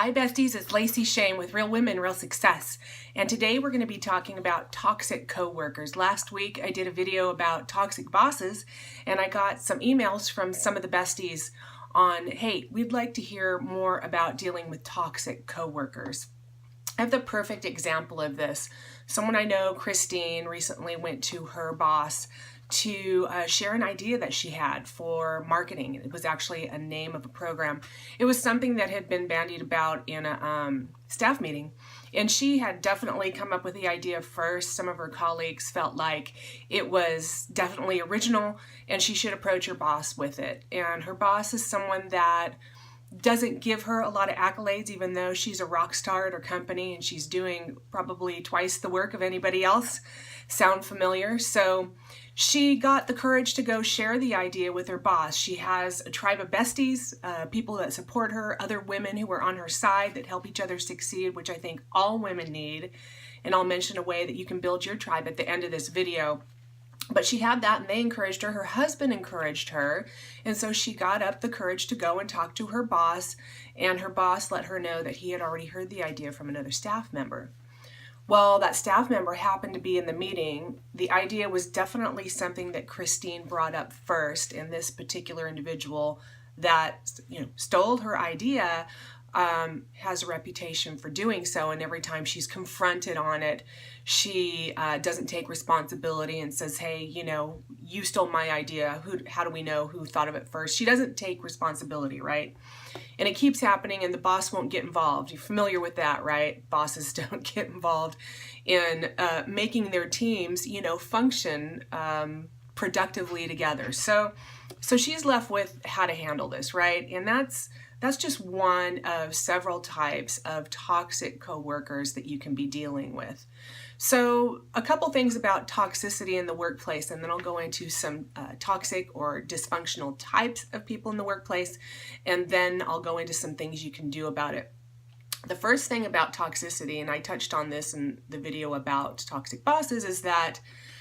Hi besties, it's Lacey Shane with Real Women, Real Success. And today we're going to be talking about toxic coworkers. Last week I did a video about toxic bosses and I got some emails from some of the besties on, hey, we'd like to hear more about dealing with toxic coworkers. I have the perfect example of this. Someone I know, Christine, recently went to her boss to share an idea that she had for marketing. It was actually a name of a program. It was something that had been bandied about in a staff meeting, and she had definitely come up with the idea first. Some of her colleagues felt like it was definitely original and she should approach her boss with it. And her boss is someone that doesn't give her a lot of accolades, even though she's a rock star at her company and she's doing probably twice the work of anybody else. Sound familiar? So she got the courage to go share the idea with her boss. She has a tribe of besties, people that support her, other women who are on her side that help each other succeed, which I think all women need. And I'll mention a way that you can build your tribe at the end of this video. But she had that and they encouraged her. Her husband encouraged her. And so she got up the courage to go and talk to her boss. And her boss let her know that he had already heard the idea from another staff member. Well, that staff member happened to be in the meeting. The idea was definitely something that Christine brought up first. And this particular individual that, stole her idea has a reputation for doing so, and every time she's confronted on it, she doesn't take responsibility and says, hey, you stole my idea. How do we know who thought of it first? She doesn't take responsibility, right? And it keeps happening and the boss won't get involved. You're familiar with that, right? Bosses don't get involved in making their teams, function productively together. So she's left with how to handle this, right? And that's just one of several types of toxic coworkers that you can be dealing with. So a couple things about toxicity in the workplace, and then I'll go into some toxic or dysfunctional types of people in the workplace, and then I'll go into some things you can do about it. The first thing about toxicity, and I touched on this in the video about toxic bosses, is that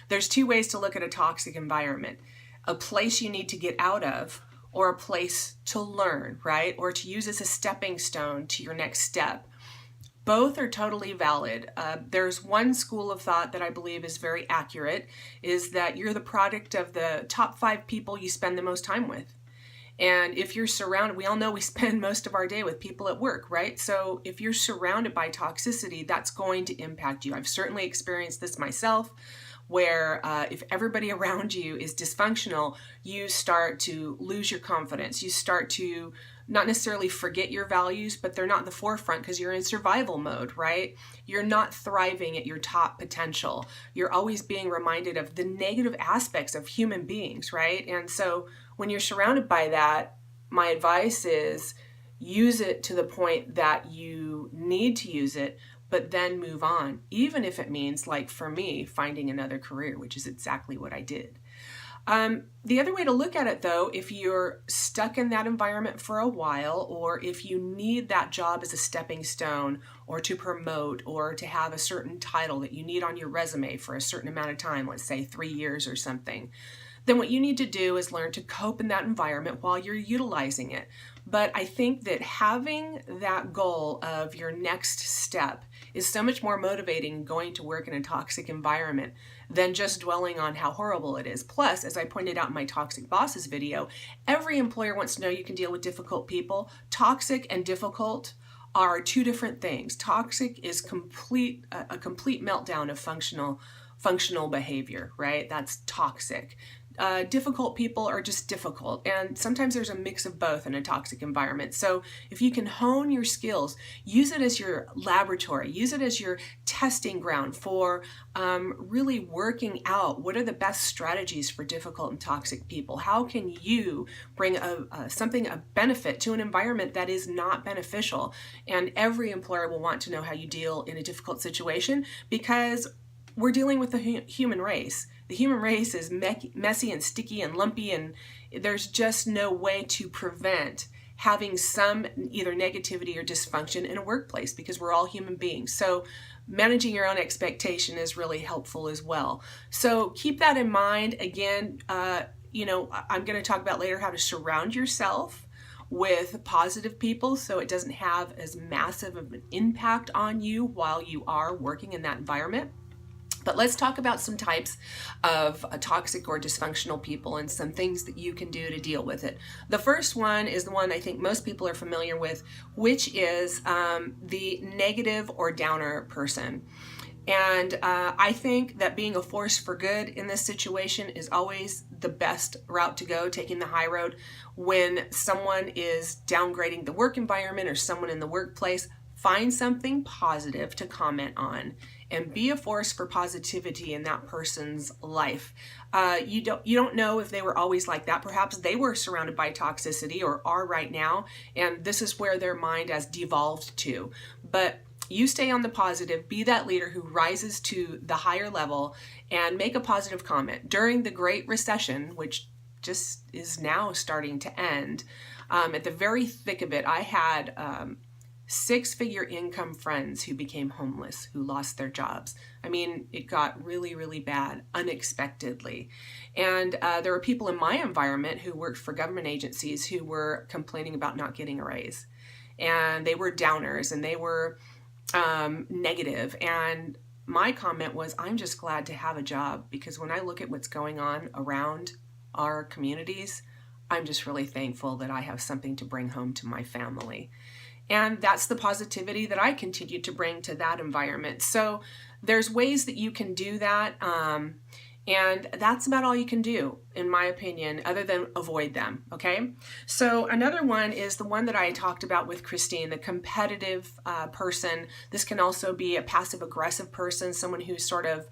there's two ways to look at a toxic environment. A place you need to get out of, or a place to learn, right? Or to use as a stepping stone to your next step. Both are totally valid. There's one school of thought that I believe is very accurate, is that you're the product of the top 5 people you spend the most time with. And if you're surrounded, we all know we spend most of our day with people at work, right? So if you're surrounded by toxicity, that's going to impact you. I've certainly experienced this myself, where if everybody around you is dysfunctional, you start to lose your confidence. You start to not necessarily forget your values, but they're not in the forefront because you're in survival mode, right? You're not thriving at your top potential. You're always being reminded of the negative aspects of human beings, right? And so when you're surrounded by that, my advice is use it to the point that you need to use it, but then move on, even if it means, like for me, finding another career, which is exactly what I did. The other way to look at it, though, if you're stuck in that environment for a while, or if you need that job as a stepping stone, or to promote, or to have a certain title that you need on your resume for a certain amount of time, let's say 3 years or something, then what you need to do is learn to cope in that environment while you're utilizing it. But I think that having that goal of your next step is so much more motivating going to work in a toxic environment than just dwelling on how horrible it is. Plus, as I pointed out in my Toxic Bosses video, every employer wants to know you can deal with difficult people. Toxic and difficult are two different things. Toxic is a complete meltdown of functional behavior, right? That's toxic. Difficult people are just difficult, and sometimes there's a mix of both in a toxic environment. So if you can hone your skills, use it as your laboratory, use it as your testing ground for really working out what are the best strategies for difficult and toxic people. How can you bring a benefit to an environment that is not beneficial? And every employer will want to know how you deal in a difficult situation, because we're dealing with the human race. The human race is messy and sticky and lumpy, and there's just no way to prevent having some either negativity or dysfunction in a workplace, because we're all human beings. So managing your own expectation is really helpful as well. So keep that in mind. Again, I'm going to talk about later how to surround yourself with positive people so it doesn't have as massive of an impact on you while you are working in that environment. But let's talk about some types of toxic or dysfunctional people and some things that you can do to deal with it. The first one is the one I think most people are familiar with, which is the negative or downer person. And I think that being a force for good in this situation is always the best route to go, taking the high road. When someone is downgrading the work environment or someone in the workplace, find something positive to comment on and be a force for positivity in that person's life. You don't know if they were always like that. Perhaps they were surrounded by toxicity or are right now, and this is where their mind has devolved to. But you stay on the positive, be that leader who rises to the higher level and make a positive comment. During the Great Recession, which just is now starting to end, at the very thick of it, I had 6-figure income friends who became homeless, who lost their jobs. I mean, it got really, really bad unexpectedly. And there were people in my environment who worked for government agencies who were complaining about not getting a raise. And they were downers and they were negative. And my comment was, I'm just glad to have a job, because when I look at what's going on around our communities, I'm just really thankful that I have something to bring home to my family. And that's the positivity that I continue to bring to that environment. So there's ways that you can do that. And that's about all you can do, in my opinion, other than avoid them, okay? So another one is the one that I talked about with Christine, the competitive person. This can also be a passive-aggressive person, someone who sort of,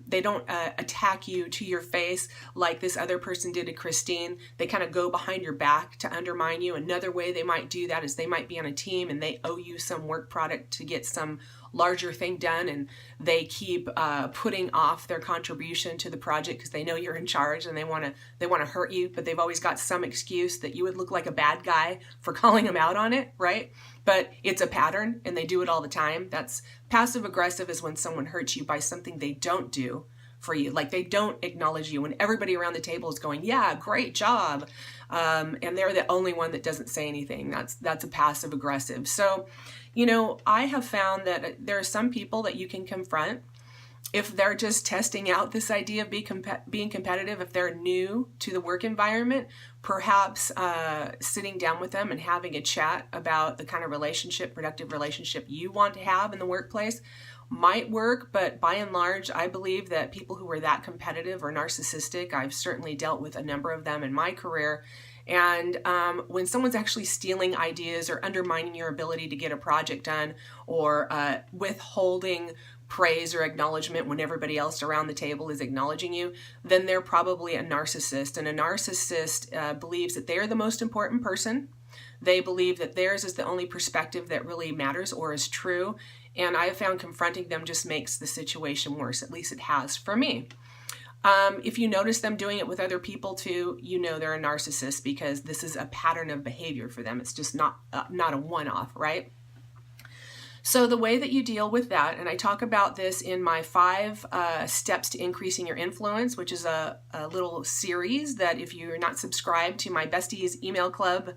they don't attack you to your face like this other person did to Christine. They kind of go behind your back to undermine you. Another way they might do that is they might be on a team and they owe you some work product to get some larger thing done, and they keep putting off their contribution to the project because they know you're in charge and they want to hurt you, but they've always got some excuse that you would look like a bad guy for calling them out on it, right? But it's a pattern and they do it all the time. That's passive aggressive, is when someone hurts you by something they don't do for you. Like they don't acknowledge you when everybody around the table is going, yeah, great job. And they're the only one that doesn't say anything. That's a passive aggressive. So, you know, I have found that there are some people that you can confront if they're just testing out this idea of being competitive. If they're new to the work environment, perhaps sitting down with them and having a chat about the kind of productive relationship you want to have in the workplace might work. But by and large, I believe that people who are that competitive or narcissistic, I've certainly dealt with a number of them in my career. And when someone's actually stealing ideas or undermining your ability to get a project done, or withholding praise or acknowledgement when everybody else around the table is acknowledging you, then they're probably a narcissist. And a narcissist believes that they're the most important person. They believe that theirs is the only perspective that really matters or is true. And I have found confronting them just makes the situation worse. At least it has for me. If you notice them doing it with other people too, you know they're a narcissist, because this is a pattern of behavior for them. It's just not a one-off, right? So the way that you deal with that, and I talk about this in my 5 steps to increasing your influence, which is a little series that if you're not subscribed to my Besties email club,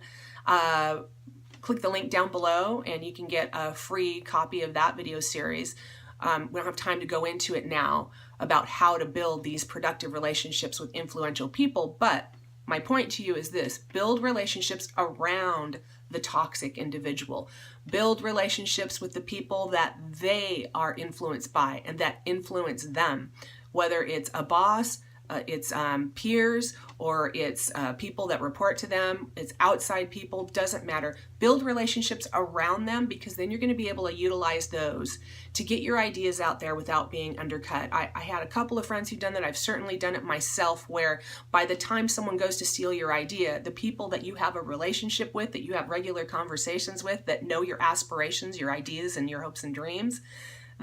click the link down below and you can get a free copy of that video series. We don't have time to go into it now about how to build these productive relationships with influential people, but my point to you is this: build relationships around the toxic individual. Build relationships with the people that they are influenced by and that influence them, whether it's a boss, it's peers, or it's people that report to them, it's outside people, doesn't matter. Build relationships around them, because then you're going to be able to utilize those to get your ideas out there without being undercut. I had a couple of friends who've done that. I've certainly done it myself, where by the time someone goes to steal your idea, the people that you have a relationship with, that you have regular conversations with, that know your aspirations, your ideas, and your hopes and dreams,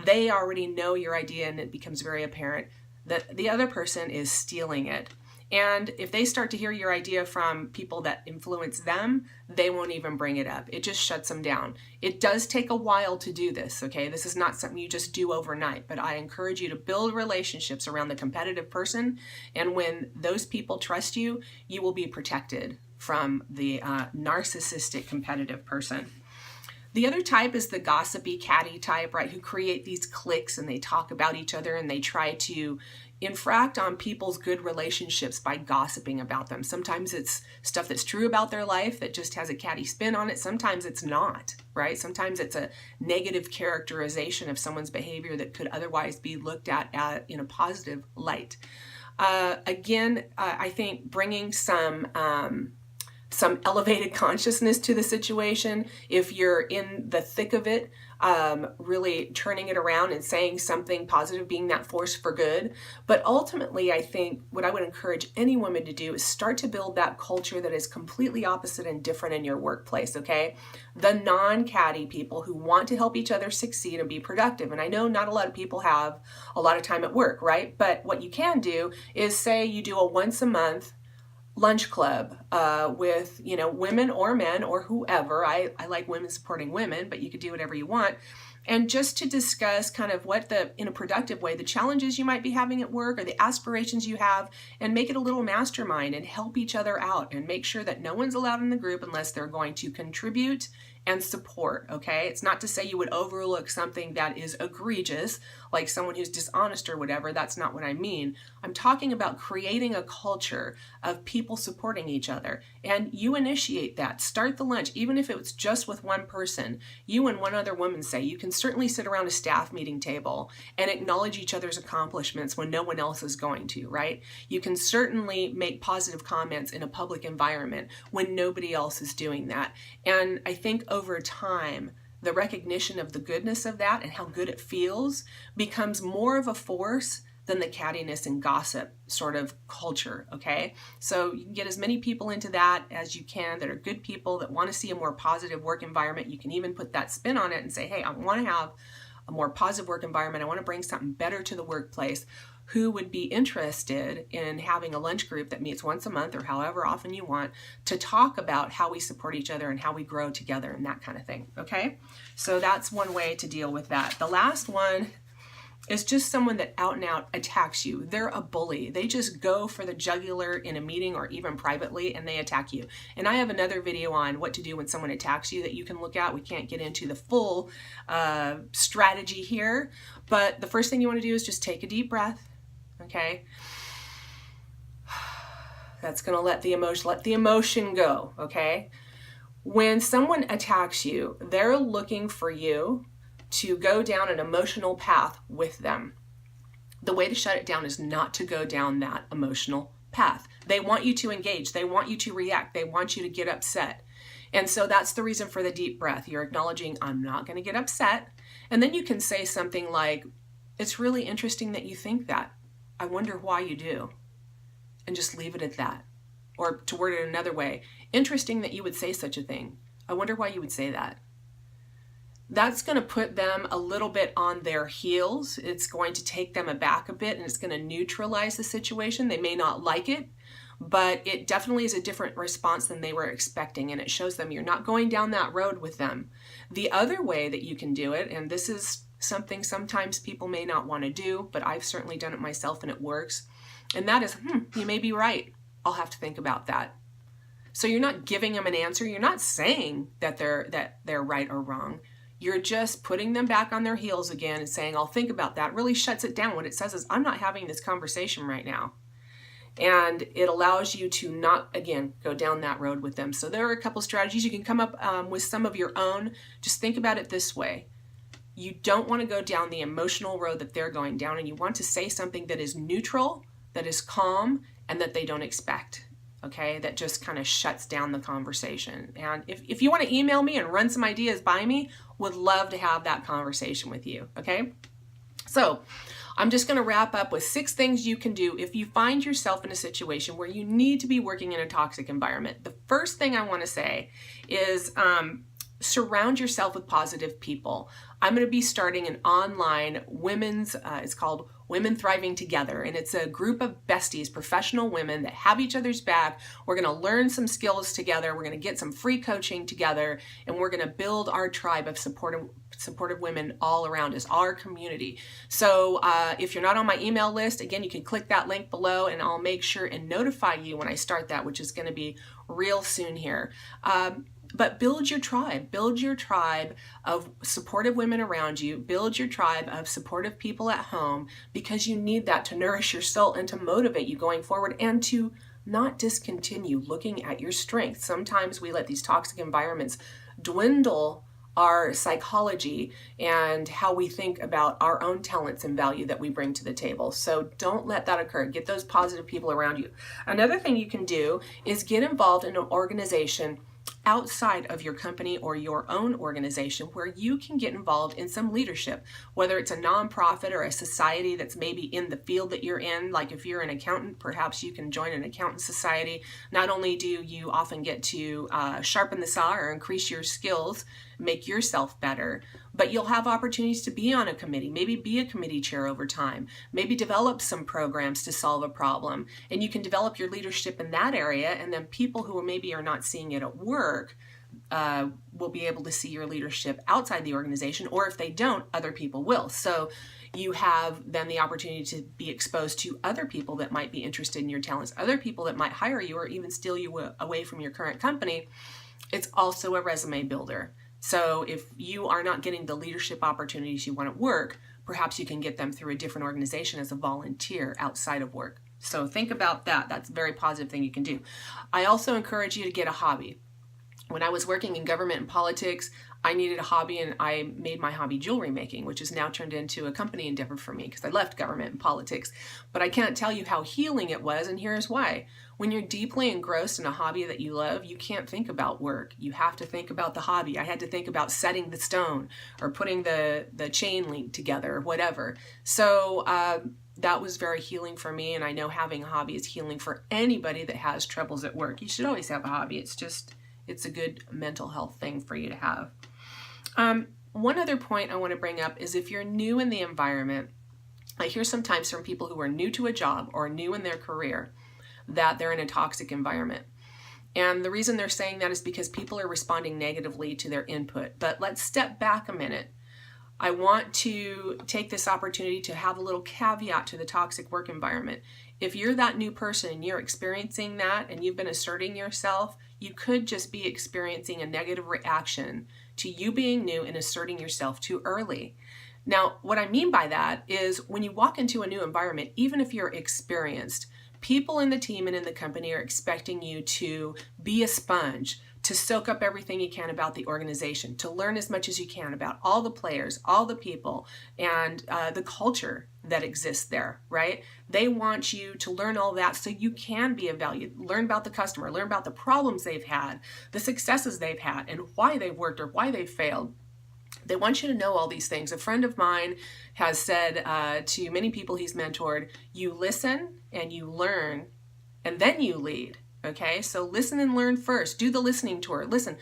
they already know your idea, and it becomes very apparent that the other person is stealing it. And if they start to hear your idea from people that influence them, they won't even bring it up. It just shuts them down. It does take a while to do this, okay? This is not something you just do overnight, but I encourage you to build relationships around the competitive person. And when those people trust you, you will be protected from the narcissistic competitive person. The other type is the gossipy, catty type, right, who create these cliques and they talk about each other and they try to infract on people's good relationships by gossiping about them. Sometimes it's stuff that's true about their life that just has a catty spin on it. Sometimes it's not, right? Sometimes it's a negative characterization of someone's behavior that could otherwise be looked at in a positive light. Again, I think bringing some elevated consciousness to the situation, if you're in the thick of it, really turning it around and saying something positive, being that force for good. But ultimately, I think what I would encourage any woman to do is start to build that culture that is completely opposite and different in your workplace, okay? The non-catty people who want to help each other succeed and be productive. And I know not a lot of people have a lot of time at work, right? But what you can do is say you do a once a month lunch club with, women or men or whoever. I like women supporting women, but you could do whatever you want. And just to discuss kind of in a productive way, the challenges you might be having at work or the aspirations you have, and make it a little mastermind and help each other out and make sure that no one's allowed in the group unless they're going to contribute and support, okay? It's not to say you would overlook something that is egregious, like someone who's dishonest or whatever. That's not what I mean. I'm talking about creating a culture of people supporting each other. And you initiate that. Start the lunch, even if it's just with one person. You and one other woman say, you can certainly sit around a staff meeting table and acknowledge each other's accomplishments when no one else is going to, right? You can certainly make positive comments in a public environment when nobody else is doing that. And I think over time, the recognition of the goodness of that and how good it feels becomes more of a force than the cattiness and gossip sort of culture, okay? So you can get as many people into that as you can that are good people that want to see a more positive work environment. You can even put that spin on it and say, hey, I want to have a more positive work environment. I want to bring something better to the workplace. Who would be interested in having a lunch group that meets once a month or however often you want to talk about how we support each other and how we grow together and that kind of thing, okay? So that's one way to deal with that. The last one is just someone that out and out attacks you. They're a bully. They just go for the jugular in a meeting or even privately and they attack you. And I have another video on what to do when someone attacks you that you can look at. We can't get into the full strategy here, but the first thing you want to do is just take a deep breath. Okay, that's going to let the emotion go, okay? When someone attacks you, they're looking for you to go down an emotional path with them. The way to shut it down is not to go down that emotional path. They want you to engage. They want you to react. They want you to get upset. And so that's the reason for the deep breath. You're acknowledging, I'm not going to get upset. And then you can say something like, it's really interesting that you think that. I wonder why you do, and just leave it at that. Or to word it another way, interesting that you would say such a thing. I wonder why you would say that. That's going to put them a little bit on their heels. It's going to take them aback a bit and it's going to neutralize the situation. They may not like it, but it definitely is a different response than they were expecting, and it shows them you're not going down that road with them. The other way that you can do it, and this is something sometimes people may not want to do, but I've certainly done it myself and it works. And that is, you may be right. I'll have to think about that. So you're not giving them an answer. You're not saying that they're right or wrong. You're just putting them back on their heels again and saying, I'll think about that. It really shuts it down. What it says is, I'm not having this conversation right now. And it allows you to not, again, go down that road with them. So there are a couple strategies. You can come up with some of your own. Just think about it this way. You don't want to go down the emotional road that they're going down, and you want to say something that is neutral, that is calm, and that they don't expect, okay? That just kind of shuts down the conversation. And if you want to email me and run some ideas by me, would love to have that conversation with you, okay? So I'm just going to wrap up with 6 things you can do if you find yourself in a situation where you need to be working in a toxic environment. The first thing I want to say is surround yourself with positive people. I'm going to be starting an online it's called Women Thriving Together. And it's a group of besties, professional women that have each other's back. We're going to learn some skills together. We're going to get some free coaching together. And we're going to build our tribe of supportive women all around us, our community. So if you're not on my email list, again, you can click that link below and I'll make sure and notify you when I start that, which is going to be real soon here. But build your tribe of supportive women around you, build your tribe of supportive people at home, because you need that to nourish your soul and to motivate you going forward and to not discontinue looking at your strengths. Sometimes we let these toxic environments dwindle our psychology and how we think about our own talents and value that we bring to the table. So don't let that occur. Get those positive people around you. Another thing you can do is get involved in an organization outside of your company or your own organization where you can get involved in some leadership, whether it's a nonprofit or a society that's maybe in the field that you're in. Like if you're an accountant, perhaps you can join an accountant society. Not only do you often get to sharpen the saw or increase your skills, make yourself better, but you'll have opportunities to be on a committee, maybe be a committee chair over time, maybe develop some programs to solve a problem, and you can develop your leadership in that area, and then people who maybe are not seeing it at work will be able to see your leadership outside the organization, or if they don't, other people will. So you have then the opportunity to be exposed to other people that might be interested in your talents, other people that might hire you or even steal you away from your current company. It's also a resume builder. So if you are not getting the leadership opportunities you want at work, perhaps you can get them through a different organization as a volunteer outside of work. So think about that. That's a very positive thing you can do. I also encourage you to get a hobby. When I was working in government and politics, I needed a hobby, and I made my hobby jewelry making, which has now turned into a company endeavor for me because I left government and politics. But I can't tell you how healing it was, and here's why. When you're deeply engrossed in a hobby that you love, you can't think about work. You have to think about the hobby. I had to think about setting the stone or putting the chain link together or whatever. So that was very healing for me, and I know having a hobby is healing for anybody that has troubles at work. You should always have a hobby. It's a good mental health thing for you to have. One other point I want to bring up is if you're new in the environment, I hear sometimes from people who are new to a job or new in their career that they're in a toxic environment. And the reason they're saying that is because people are responding negatively to their input. But let's step back a minute. I want to take this opportunity to have a little caveat to the toxic work environment. If you're that new person and you're experiencing that and you've been asserting yourself, you could just be experiencing a negative reaction to you being new and asserting yourself too early. Now, what I mean by that is when you walk into a new environment, even if you're experienced, people in the team and in the company are expecting you to be a sponge, to soak up everything you can about the organization, to learn as much as you can about all the players, all the people, and the culture that exists there, right? They want you to learn all that so you can be of value. Learn about the customer, learn about the problems they've had, the successes they've had, and why they've worked or why they've failed. They want you to know all these things. A friend of mine has said to many people he's mentored, you listen and you learn, and then you lead. Okay, so listen and learn first. Do the listening tour. Listen,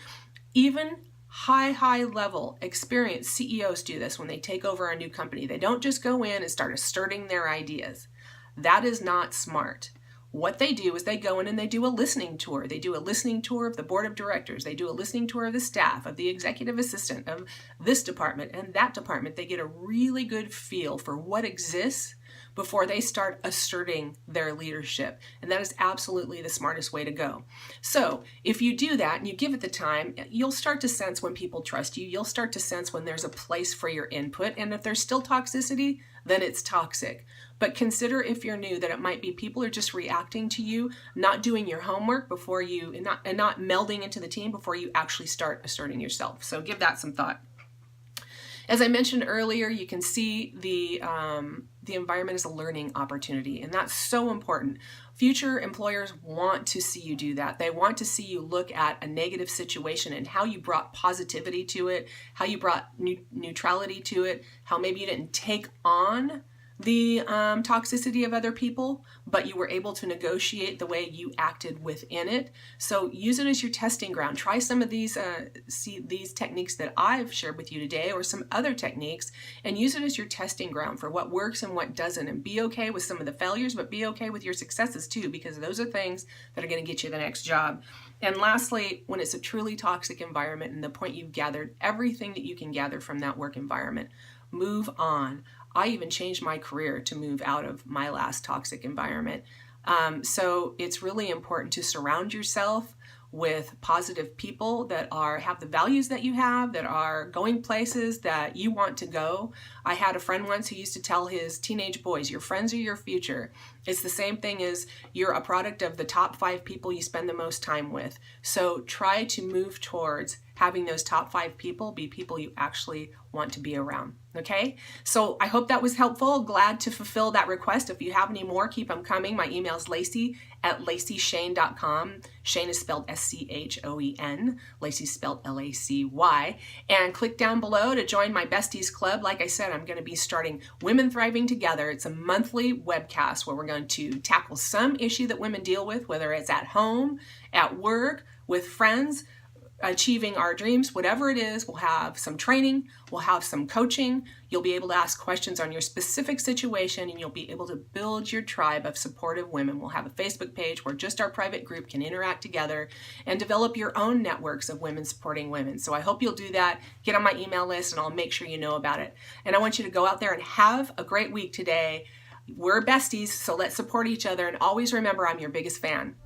even high level experienced CEOs do this when they take over a new company. They don't just go in and start asserting their ideas. That is not smart. What they do is they go in and they do a listening tour. They do a listening tour of the board of directors. They do a listening tour of the staff, of the executive assistant, of this department and that department. They get a really good feel for what exists before they start asserting their leadership. And that is absolutely the smartest way to go. So if you do that and you give it the time, you'll start to sense when people trust you. You'll start to sense when there's a place for your input. And if there's still toxicity, then it's toxic. But consider if you're new that it might be people are just reacting to you, not doing your homework before you, and not melding into the team before you actually start asserting yourself. So give that some thought. As I mentioned earlier, you can see the environment as a learning opportunity, and that's so important. Future employers want to see you do that. They want to see you look at a negative situation and how you brought positivity to it, how you brought neutrality to it, how maybe you didn't take on the toxicity of other people, but you were able to negotiate the way you acted within it. So use it as your testing ground. Try some of these techniques that I've shared with you today, or some other techniques, and use it as your testing ground for what works and what doesn't. And be okay with some of the failures, but be okay with your successes too, because those are things that are going to get you the next job. And lastly, when it's a truly toxic environment and the point you've gathered everything that you can gather from that work environment, move on. I even changed my career to move out of my last toxic environment. So it's really important to surround yourself with positive people that have the values that you have, that are going places that you want to go. I had a friend once who used to tell his teenage boys, your friends are your future. It's the same thing as you're a product of the top 5 people you spend the most time with. So try to move towards having those top 5 people be people you actually want to be around. Okay? So I hope that was helpful. Glad to fulfill that request. If you have any more, keep them coming. My email is Lacy@LacyShane.com. Shane is spelled S-C-H-O-E-N. Lacy's spelled L-A-C-Y. And click down below to join my Besties Club. Like I said, I'm going to be starting Women Thriving Together. It's a monthly webcast where we're going to tackle some issue that women deal with, whether it's at home, at work, with friends, achieving our dreams, whatever it is. We'll have some training, we'll have some coaching. You'll be able to ask questions on your specific situation, and you'll be able to build your tribe of supportive women. We'll have a Facebook page where just our private group can interact together and develop your own networks of women supporting women. So I hope you'll do that. Get on my email list and I'll make sure you know about it. And I want you to go out there and have a great week today. We're besties, so let's support each other. And always remember, I'm your biggest fan.